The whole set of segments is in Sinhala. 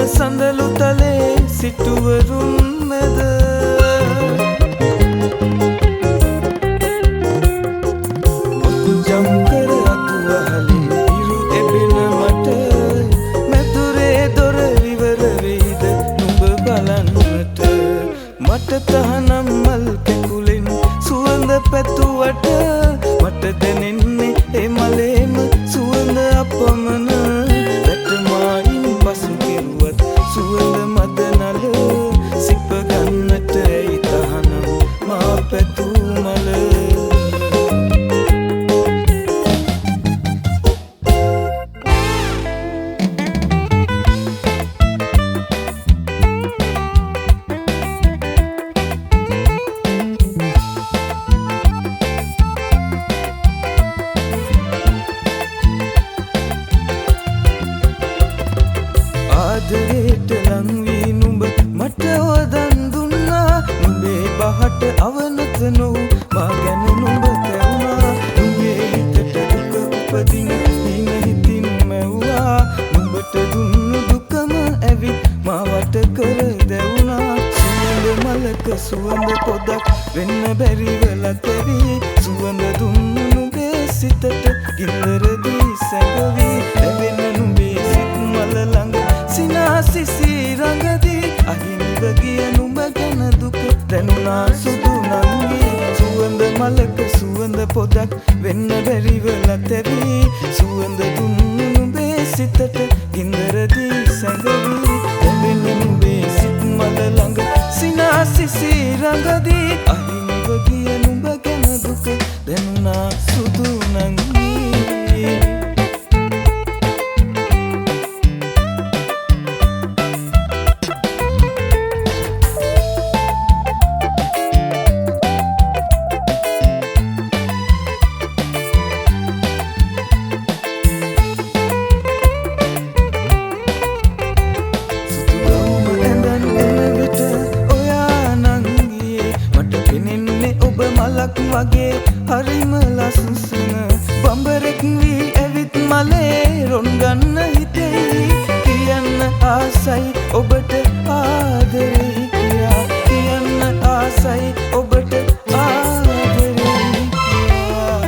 සඳලු තලේ සිටුවරුන් මැද ඔතුජම් කර අතුවහලින් ඉරු එබෙන මට මැදුරේ දොර විවර වෙයිද නුඹ බලන්නට මට තහනම් මල් කැකුලෙන් සුවඳ පැතුවට මට දැනෙන්නේ ඒ මලේම සුවඳ අපමණ වැටමායින් පසු කෙරුවත් සුවඳ මද නල සිප ගන්නට ඇයි තහනම් මා පැtuu මල ආදරේට ලං වී නුඹ මට වදන් දුන්නා නුඹේ බහට අවනත නොවූ මා ගැන නුඹ කැවුනා නුඹේ හිතට දුක උපදින හින හිතින් මැව්වා නුඹට දුන්නු දුකම ඇවිත් මා වට කර දැවුනා සුවඳ මලක සුවඳ පොදක් වෙන්න බැරි වෙලා තෙවි සුවඳ දුන්නු නුඹේ සිතට ගින්දරදී සැඟවි ඇවෙන නුඹේ සිත් මල ළඟ සිනාසිසි රඟදී අහිමිව ගිය නුඹ ගැන දුක දැනුණා සුදු නංගි සුවඳ මලක සුවඳ පොදක් වෙන්න බැරි වෙලා තැවි සුවඳ දුන්නු නුඹේ සිතට ගින්දරදී සැඟවි ඇවෙන නුඹේ සිත් මල ළඟ සිනාසිසි රඟදී අහිමිව ගිය නුඹ ගැන දුක දැනුණා සුදු නංගි මලක් වගේ හරිම ලස්සන බඹරෙක් වී ඇවිත් මලේ රොන් ගන්න හිතෙයි කියන්න ආසයි ඔබට ආදරෙයි කියා කියන්න ආසයි ඔබට ආදරෙයි කියා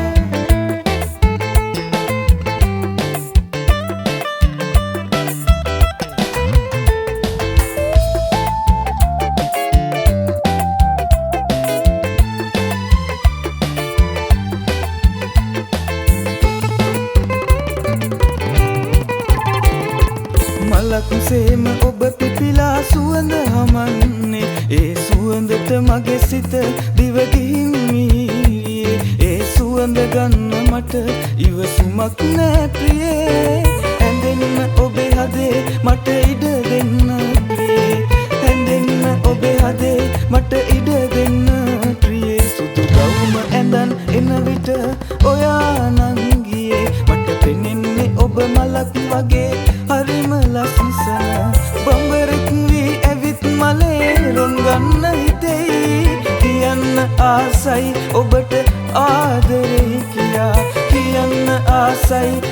මලකුසේම ඔබ පිපිලා සුවඳ හමන්නේ ඒ සුවඳට මගේ සිත දිවගිහින් මීරියේ ඒ සුවඳ ගන්න මට ඉවසුමක් නෑ ප්‍රියේ ඇඳෙන්න ඔබේ හදේ මට ඉඩ දෙන්න ප්‍රියේ ඇඳෙන්න ඔබේ හදේ මට ඉඩ දෙන්න ප්‍රියේ සුදු ගවුම ඇඳන් එන විට ඔයා නංගියේ මට පෙනෙන්නේ ඔබ මලක් වගේ හරිම ලස්සන බඹරෙක් වී ඇවිත් මලේ රොන් ගන්න හිතෙයි කියන්න ආසයි ඔබට ආදරෙයි කියා කියන්න ආසයි